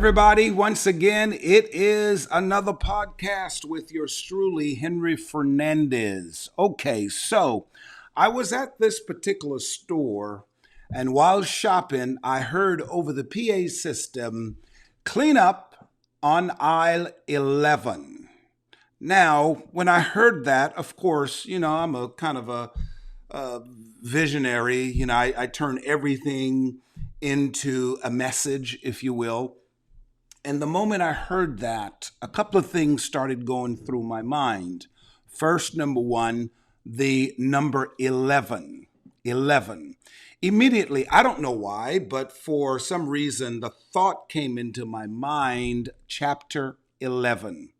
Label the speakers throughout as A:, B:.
A: everybody. Once again, it is another podcast with yours truly, Henry Fernandez. Okay, so I was at this particular store, and while shopping, I heard over the PA system, clean up on aisle 11. Now, when I heard that, of course, I'm a kind of a visionary. I turn everything into a message, if you will. And the moment I heard that, a couple of things started going through my mind. First, number one, the number 11. 11. Immediately, I don't know why, but for some reason, the thought came into my mind, chapter 11.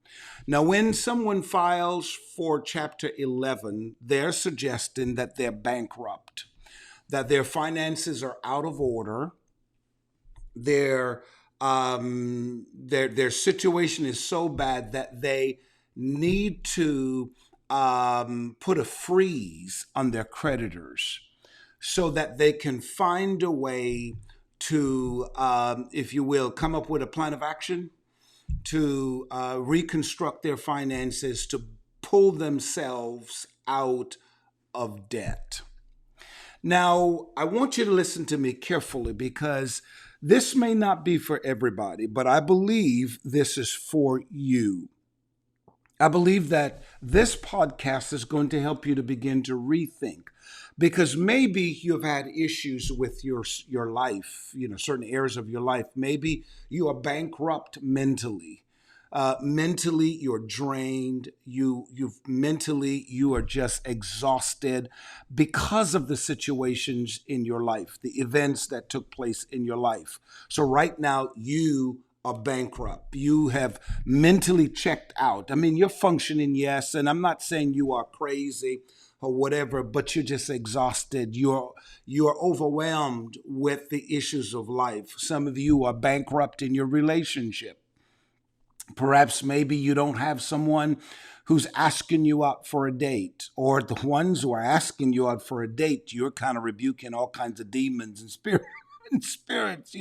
A: Now, when someone files for chapter 11, they're suggesting that they're bankrupt, that their finances are out of order, their situation is so bad that they need to put a freeze on their creditors so that they can find a way to, if you will, come up with a plan of action to reconstruct their finances, to pull themselves out of debt. Now, I want you to listen to me carefully because this may not be for everybody, but I believe this is for you. I believe that this podcast is going to help you to begin to rethink, because maybe you've had issues with your life, certain areas of your life. Maybe you are bankrupt mentally. Mentally, you're drained. You are just exhausted because of the situations in your life, the events that took place in your life. So right now, you are bankrupt. You have mentally checked out. I mean, you're functioning, yes, and I'm not saying you are crazy or whatever, but you're just exhausted. You're overwhelmed with the issues of life. Some of you are bankrupt in your relationship. Perhaps maybe you don't have someone who's asking you out for a date, or the ones who are asking you out for a date, you're kind of rebuking all kinds of demons and spirits,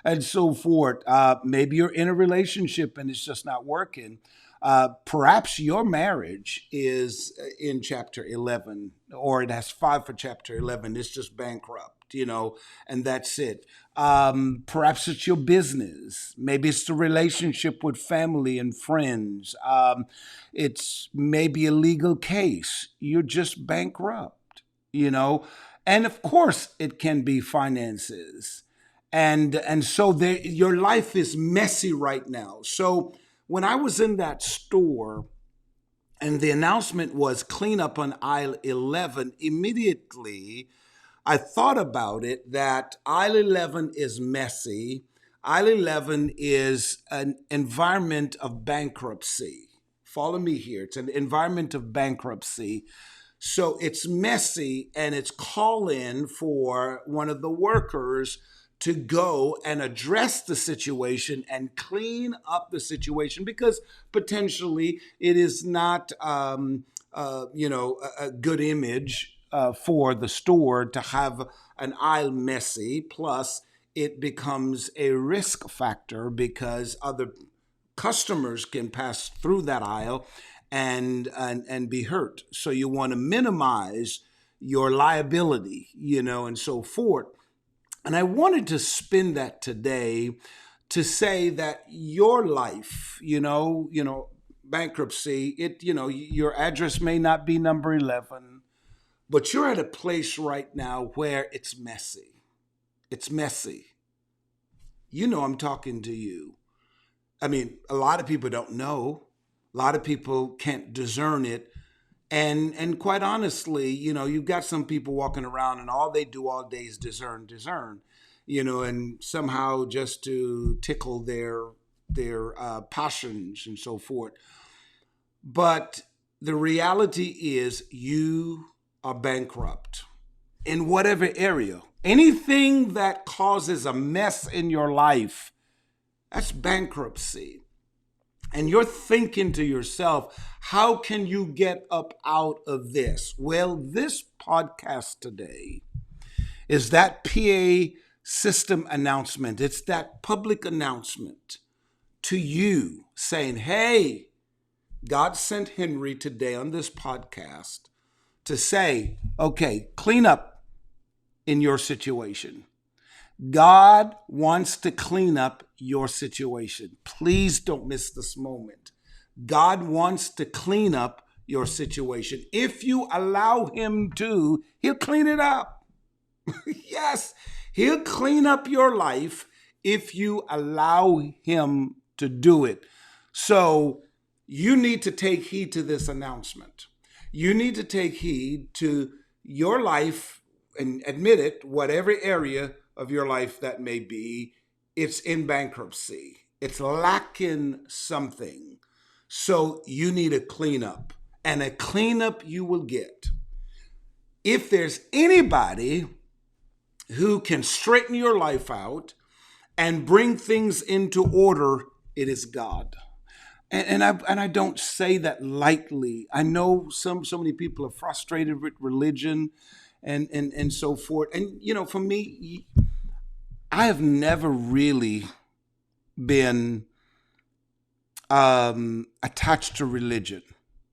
A: and so forth. Maybe you're in a relationship and it's just not working. Perhaps your marriage is in chapter 11, or it has 5 for chapter 11. It's just bankrupt, and that's it. Perhaps it's your business. Maybe it's the relationship with family and friends. It's maybe a legal case. You're just bankrupt, and of course it can be finances. And so your life is messy right now. So when I was in that store and the announcement was clean up on aisle 11, immediately I thought about it, that aisle 11 is messy. Aisle 11 is an environment of bankruptcy. Follow me here. It's an environment of bankruptcy. So it's messy, and it's calling for one of the workers to go and address the situation and clean up the situation, because potentially it is not, a good image for the store to have an aisle messy. Plus, it becomes a risk factor because other customers can pass through that aisle and be hurt. So you want to minimize your liability, and so forth. And I wanted to spin that today to say that your life, bankruptcy, your address may not be number 11, but you're at a place right now where it's messy. It's messy. I'm talking to you. I mean, a lot of people don't know. A lot of people can't discern it. And quite honestly, you've got some people walking around and all they do all day is discern, and somehow just to tickle their passions and so forth. But the reality is you are bankrupt in whatever area. Anything that causes a mess in your life, that's bankruptcy. And you're thinking to yourself, how can you get up out of this? Well, this podcast today is that PA system announcement. It's that public announcement to you saying, hey, God sent Henry today on this podcast to say, okay, clean up in your situation. God wants to clean up your situation. Please don't miss this moment. God wants to clean up your situation. If you allow him to, he'll clean it up. Yes, he'll clean up your life if you allow him to do it. So you need to take heed to this announcement. You need to take heed to your life and admit it, whatever area of your life that may be, it's in bankruptcy. It's lacking something. So you need a cleanup, and a cleanup you will get. If there's anybody who can straighten your life out and bring things into order, it is God. And I don't say that lightly. I know so many people are frustrated with religion and so forth. And, for me, I have never really been attached to religion.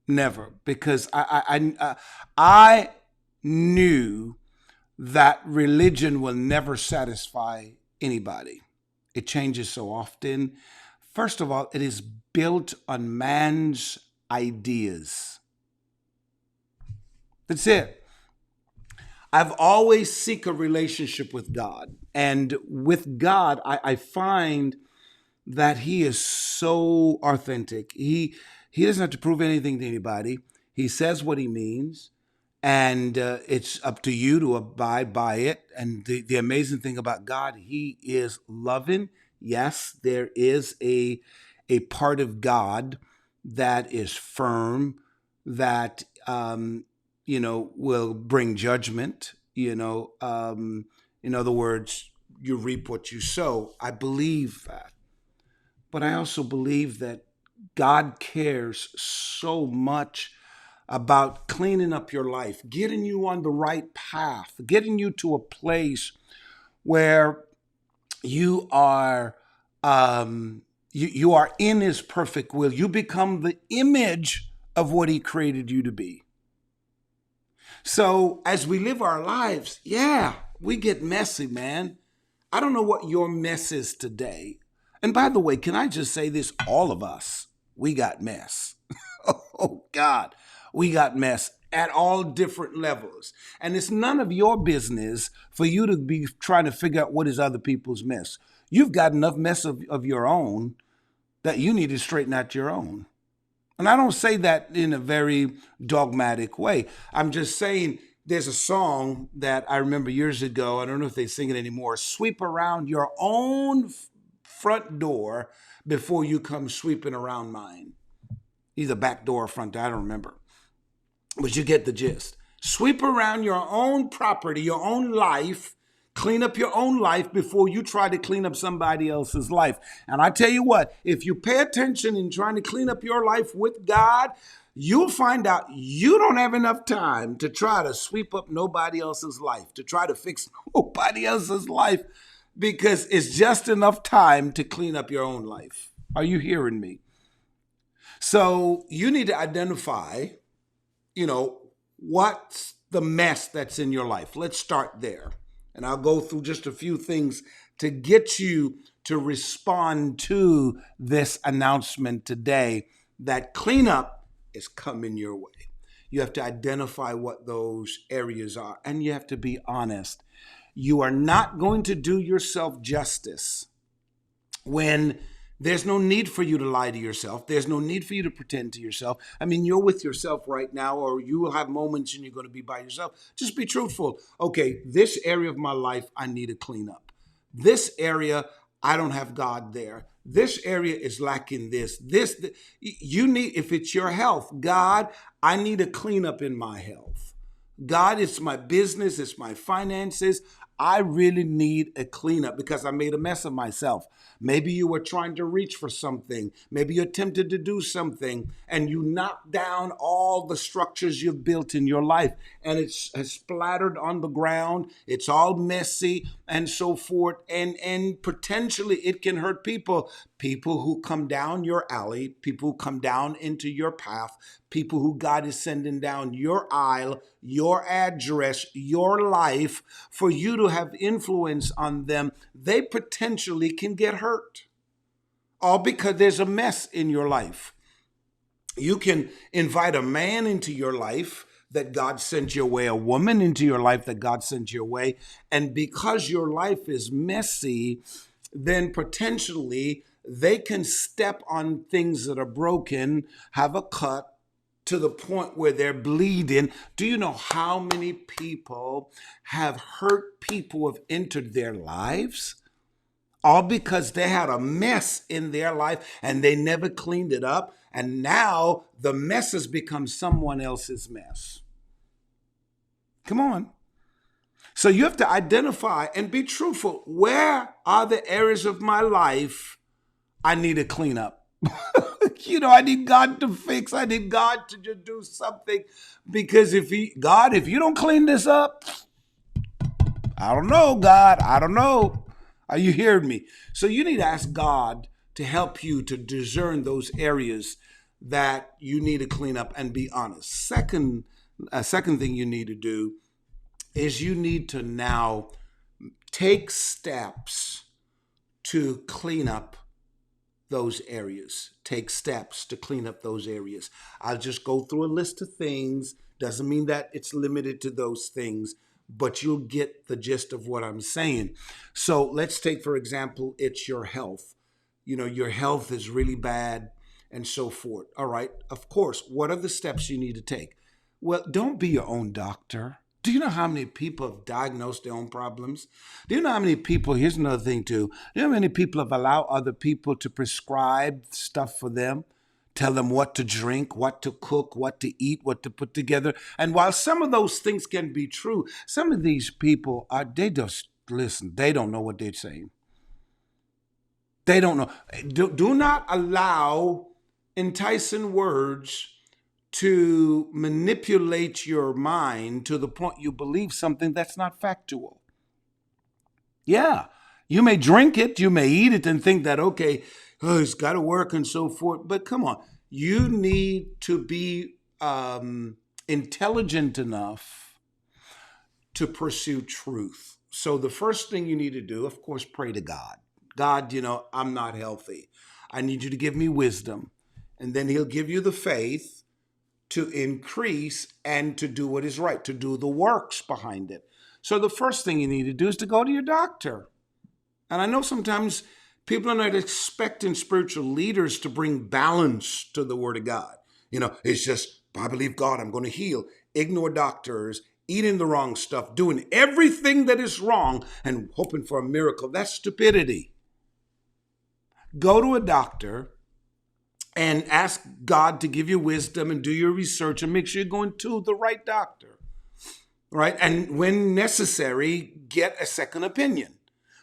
A: Never. Because I knew that religion will never satisfy anybody. It changes so often. First of all, it is built on man's ideas. That's it. I've always seek a relationship with God. And with God, I find that he is so authentic. He doesn't have to prove anything to anybody. He says what he means. And it's up to you to abide by it. And the amazing thing about God, he is loving. Yes, there is a part of God that is firm, that, will bring judgment. In other words, you reap what you sow. I believe that. But I also believe that God cares so much about cleaning up your life, getting you on the right path, getting you to a place where you are you are in his perfect will. You become the image of what he created you to be. So as we live our lives, we get messy, man. I don't know what your mess is today. And by the way, can I just say this? All of us, we got mess. Oh, God. We got mess at all different levels. And it's none of your business for you to be trying to figure out what is other people's mess. You've got enough mess of your own that you need to straighten out your own. And I don't say that in a very dogmatic way. I'm just saying there's a song that I remember years ago. I don't know if they sing it anymore. Sweep around your own front door before you come sweeping around mine. Either back door or front door, I don't remember. But you get the gist. Sweep around your own property, your own life. Clean up your own life before you try to clean up somebody else's life. And I tell you what, if you pay attention in trying to clean up your life with God, you'll find out you don't have enough time to try to sweep up nobody else's life, to try to fix nobody else's life, because it's just enough time to clean up your own life. Are you hearing me? So you need to identify, what's the mess that's in your life. Let's start there. And I'll go through just a few things to get you to respond to this announcement today that cleanup is coming your way. You have to identify what those areas are, and you have to be honest. You are not going to do yourself justice when there's no need for you to lie to yourself. There's no need for you to pretend to yourself. I mean, you're with yourself right now, or you will have moments and you're going to be by yourself. Just be truthful. Okay, this area of my life, I need to clean up. This area, I don't have God there. This area is lacking this. You need, if it's your health, God, I need a cleanup in my health. God, it's my business, it's my finances. I really need a cleanup because I made a mess of myself. Maybe you were trying to reach for something. Maybe you attempted to do something and you knocked down all the structures you've built in your life and it's splattered on the ground. It's all messy and so forth. And potentially it can hurt people who come down your alley, people who come down into your path, people who God is sending down your aisle, your address, your life for you to have influence on them. They potentially can get hurt, all because there's a mess in your life. You can invite a man into your life that God sent your way, a woman into your life that God sent your way. And because your life is messy, then potentially they can step on things that are broken, have a cut to the point where they're bleeding. Do you know how many people have hurt people who have entered their lives? All because they had a mess in their life and they never cleaned it up. And now the mess has become someone else's mess. Come on. So you have to identify and be truthful. Where are the areas of my life I need to clean up? I need God to fix. I need God to just do something. Because if you don't clean this up, I don't know, God. I don't know. Are you hearing me? So you need to ask God to help you to discern those areas that you need to clean up and be honest. Second thing you need to do is you need to now take steps to clean up those areas. Take steps to clean up those areas. I'll just go through a list of things. Doesn't mean that it's limited to those things, but you'll get the gist of what I'm saying. So let's take, for example, it's your health. Your health is really bad and so forth. All right. Of course, what are the steps you need to take? Well, don't be your own doctor. Do you know how many people have diagnosed their own problems? Do you know how many people, here's another thing too, do you know how many people have allowed other people to prescribe stuff for them? Tell them what to drink, what to cook, what to eat, what to put together. And while some of those things can be true, some of these people, they don't know what they're saying. They don't know. Do not allow enticing words to manipulate your mind to the point you believe something that's not factual. Yeah, you may drink it, you may eat it and think that, okay, it's got to work and so forth. But come on, you need to be intelligent enough to pursue truth. So the first thing you need to do, of course, pray to God. God, I'm not healthy. I need you to give me wisdom. And then he'll give you the faith to increase and to do what is right, to do the works behind it. So the first thing you need to do is to go to your doctor. And I know sometimes people are not expecting spiritual leaders to bring balance to the Word of God. It's just, I believe God, I'm going to heal. Ignore doctors, eating the wrong stuff, doing everything that is wrong and hoping for a miracle. That's stupidity. Go to a doctor and ask God to give you wisdom and do your research and make sure you're going to the right doctor, right? And when necessary, get a second opinion.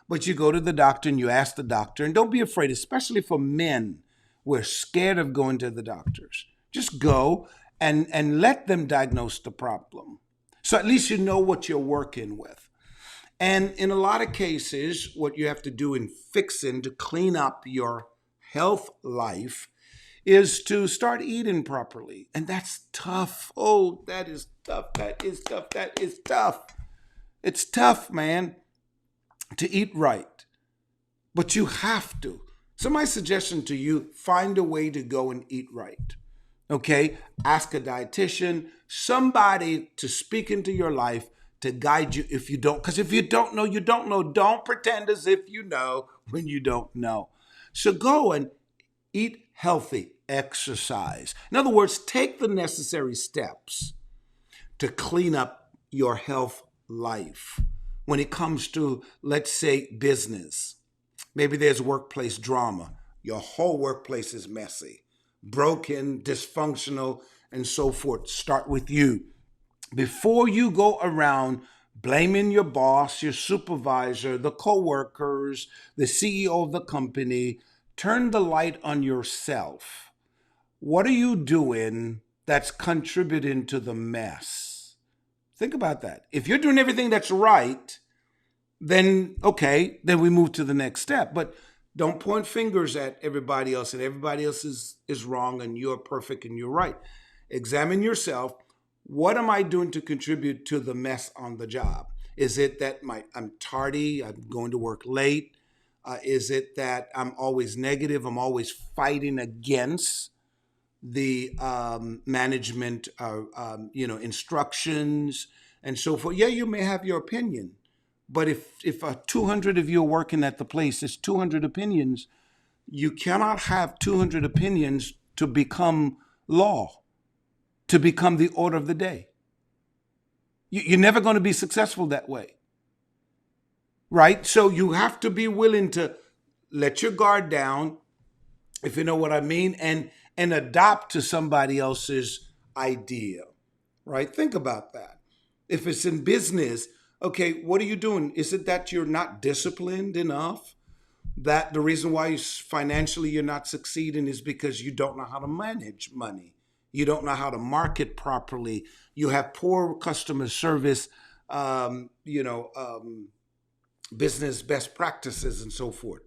A: But you go to the doctor and you ask the doctor, and don't be afraid, especially for men. We're scared of going to the doctors. Just go and let them diagnose the problem. So at least you know what you're working with. And in a lot of cases, what you have to do in fixing to clean up your health life is to start eating properly. And that's tough. Oh, that is tough. That is tough. That is tough. It's tough, man, to eat right. But you have to. So my suggestion to you, find a way to go and eat right. Okay? Ask a dietitian, somebody to speak into your life to guide you if you don't. Because if you don't know, you don't know. Don't pretend as if you know when you don't know. So go and eat healthy, exercise. In other words, take the necessary steps to clean up your health life. When it comes to, let's say, business, maybe there's workplace drama. Your whole workplace is messy, broken, dysfunctional, and so forth. Start with you. Before you go around blaming your boss, your supervisor, the coworkers, the CEO of the company. Turn the light on yourself. What are you doing that's contributing to the mess? Think about that. If you're doing everything that's right, then okay, then we move to the next step. But don't point fingers at everybody else and everybody else is wrong and you're perfect and you're right. Examine yourself. What am I doing to contribute to the mess on the job? Is it that I'm tardy, I'm going to work late? Is it that I'm always negative, I'm always fighting against the management, instructions and so forth? Yeah, you may have your opinion, but if 200 of you are working at the place, it's 200 opinions. You cannot have 200 opinions to become law, to become the order of the day. You're never going to be successful that way, right? So you have to be willing to let your guard down, if you know what I mean, and adopt to somebody else's idea, right? Think about that. If it's in business, okay, what are you doing? Is it that you're not disciplined enough? That the reason why financially you're not succeeding is because you don't know how to manage money. You don't know how to market properly. You have poor customer service, business best practices and so forth.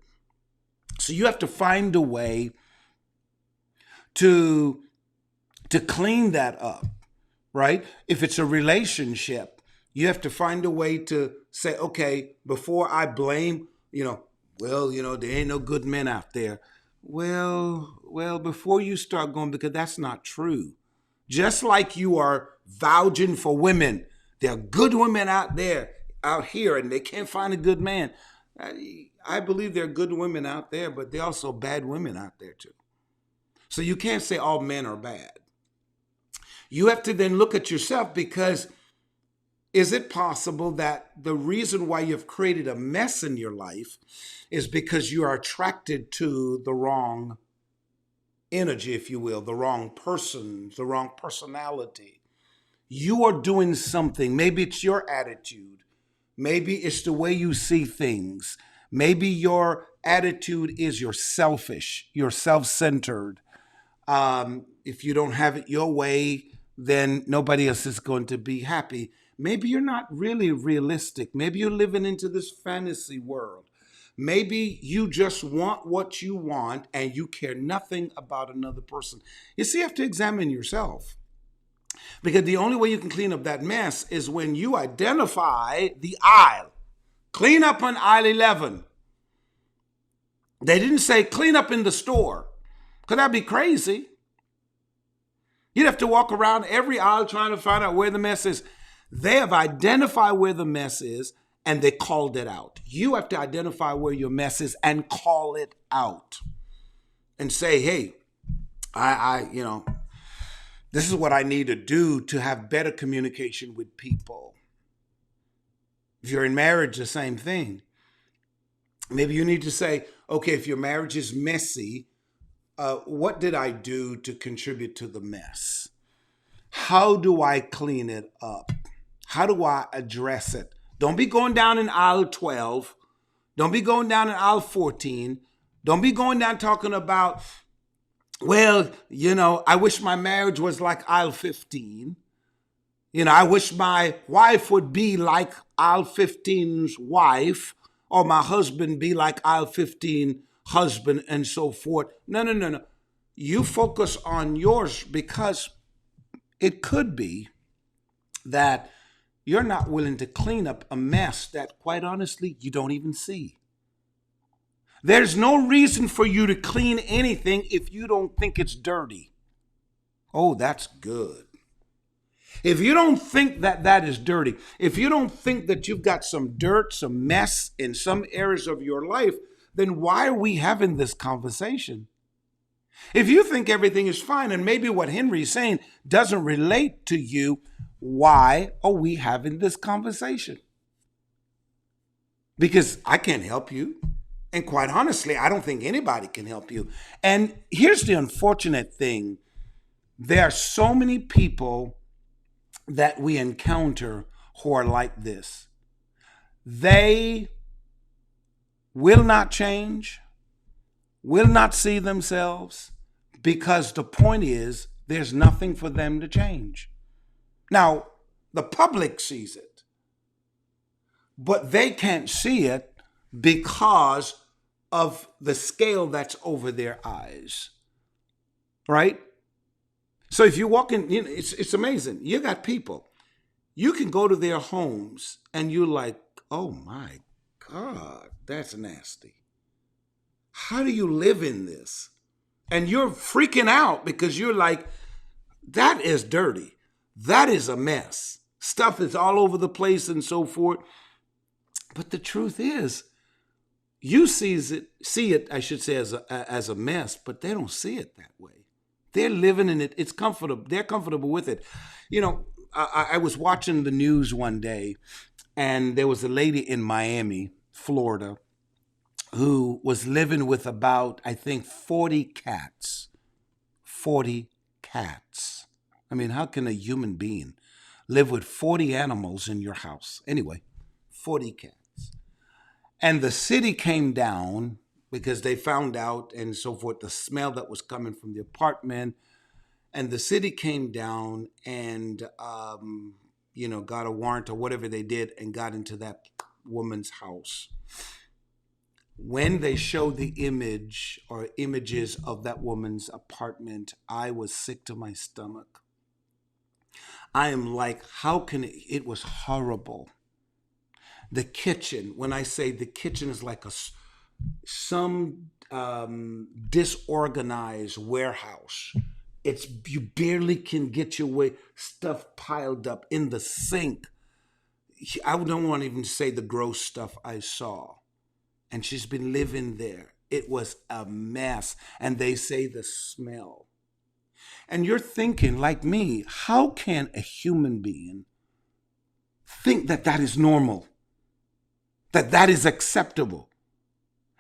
A: So you have to find a way to clean that up, right? If it's a relationship, you have to find a way to say, okay, before I blame, there ain't no good men out there. Well, before you start going, because that's not true. Just like you are vouching for women, there are good women out here, and they can't find a good man. I believe there are good women out there, but there are also bad women out there too. So you can't say all men are bad. You have to then look at yourself, because is it possible that the reason why you've created a mess in your life is because you are attracted to the wrong energy, if you will, the wrong person, the wrong personality? You are doing something. Maybe it's your attitude. Maybe it's the way you see things. Maybe your attitude is you're selfish, you're self-centered. If you don't have it your way, then nobody else is going to be happy. Maybe you're not really realistic. Maybe you're living into this fantasy world. Maybe you just want what you want and you care nothing about another person. You see, you have to examine yourself, because the only way you can clean up that mess is when you identify the aisle. Clean up on aisle 11. They didn't say clean up in the store, because that'd be crazy. You'd have to walk around every aisle trying to find out where the mess is. They have identified where the mess is and they called it out. You have to identify where your mess is and call it out and say, hey, this is what I need to do to have better communication with people. If you're in marriage, the same thing. Maybe you need to say, okay, if your marriage is messy, what did I do to contribute to the mess? How do I clean it up? How do I address it? Don't be going down in aisle 12. Don't be going down in aisle 14. Don't be going down talking about, I wish my marriage was like aisle 15. I wish my wife would be like aisle 15's wife, or my husband be like aisle 15 husband, and so forth. No. You focus on yours, because it could be that you're not willing to clean up a mess that, quite honestly, you don't even see. There's no reason for you to clean anything if you don't think it's dirty. Oh, that's good. If you don't think that is dirty, if you don't think that you've got some dirt, some mess in some areas of your life, then why are we having this conversation? If you think everything is fine and maybe what Henry's saying doesn't relate to you, why are we having this conversation? Because I can't help you. And quite honestly, I don't think anybody can help you. And here's the unfortunate thing. There are so many people that we encounter who are like this. They will not change, will not see themselves, because the point is there's nothing for them to change. Now, the public sees it, but they can't see it because of the scale that's over their eyes, right? So if you walk in, it's amazing. You got people, you can go to their homes and you're like, oh my God, that's nasty. How do you live in this? And you're freaking out because you're like, that is dirty. That is a mess. Stuff is all over the place and so forth. But the truth is, you see it, I should say, as a mess, but they don't see it that way. They're living in it. It's comfortable. They're comfortable with it. I was watching the news one day, and there was a lady in Miami, Florida, who was living with about, I think, 40 cats. 40 cats. I mean, how can a human being live with 40 animals in your house? Anyway, 40 cats. And the city came down because they found out and so forth, the smell that was coming from the apartment. And the city came down and, got a warrant or whatever they did and got into that woman's house. When they showed the image or images of that woman's apartment, I was sick to my stomach. I am like, how can it was horrible. The kitchen, when I say the kitchen is like some disorganized warehouse. You barely can get your way, stuff piled up in the sink. I don't want to even say the gross stuff I saw. And she's been living there. It was a mess. And they say the smell. And you're thinking, like me, how can a human being think that that is normal? That that is acceptable?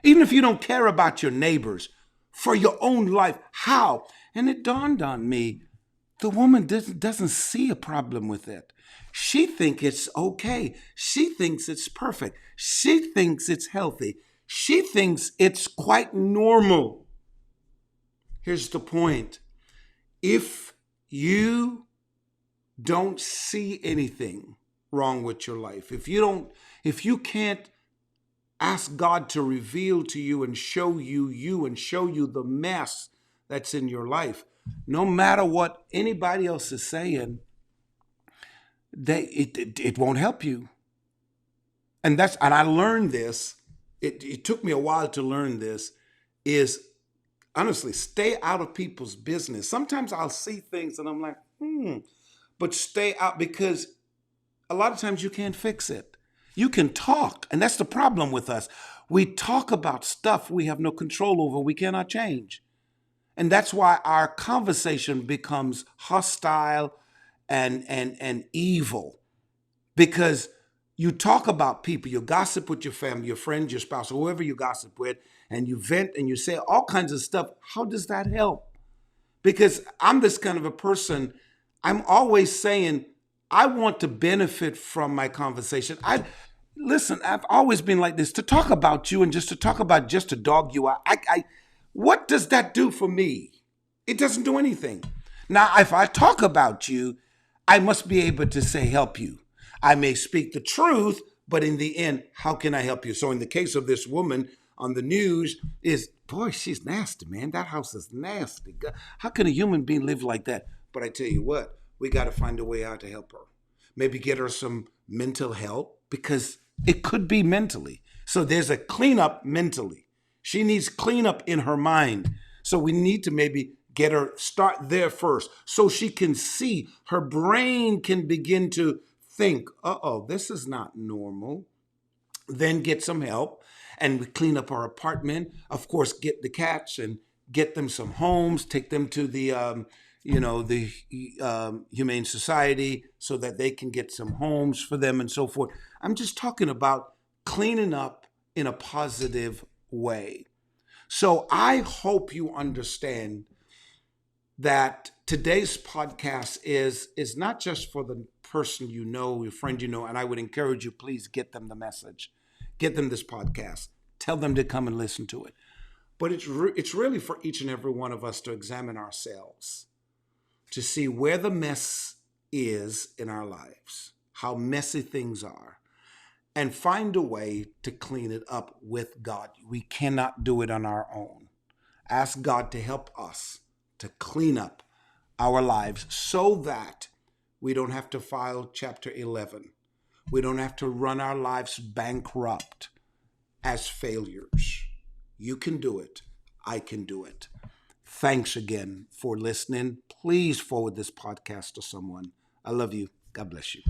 A: Even if you don't care about your neighbors, for your own life, how? And it dawned on me, the woman doesn't see a problem with it. She thinks it's okay. She thinks it's perfect. She thinks it's healthy. She thinks it's quite normal. Here's the point. If you don't see anything wrong with your life, if you can't ask God to reveal to you and show you and show you the mess that's in your life, no matter what anybody else is saying, it won't help you. And I learned this. It took me a while to learn this. Is honestly, stay out of people's business. Sometimes I'll see things and I'm like, but stay out, because a lot of times you can't fix it. You can talk, and that's the problem with us. We talk about stuff we have no control over, we cannot change. And that's why our conversation becomes hostile and evil, because you talk about people, you gossip with your family, your friends, your spouse, or whoever you gossip with, and you vent and you say all kinds of stuff. How does that help? Because I'm this kind of a person, I'm always saying, I want to benefit from my conversation. Listen, I've always been like this, to talk about you and just to talk about, just to dog you out. What does that do for me? It doesn't do anything. Now, if I talk about you, I must be able to say, help you. I may speak the truth, but in the end, how can I help you? So in the case of this woman on the news boy, she's nasty, man. That house is nasty. God, how can a human being live like that? But I tell you what, we got to find a way out to help her. Maybe get her some mental help, because it could be mentally. So there's a cleanup mentally. She needs cleanup in her mind. So we need to maybe get her, start there first, so she can see, her brain can begin to think, this is not normal. Then get some help, and we clean up our apartment. Of course, get the cats and get them some homes, take them to the Humane Society so that they can get some homes for them and so forth. I'm just talking about cleaning up in a positive way. So I hope you understand that today's podcast is not just for the person you know, your friend you know, and I would encourage you, please get them the message. Get them this podcast. Tell them to come and listen to it. But it's really for each and every one of us to examine ourselves, to see where the mess is in our lives, how messy things are, and find a way to clean it up with God. We cannot do it on our own. Ask God to help us to clean up our lives so that we don't have to file Chapter 11. We don't have to run our lives bankrupt as failures. You can do it. I can do it. Thanks again for listening. Please forward this podcast to someone. I love you. God bless you.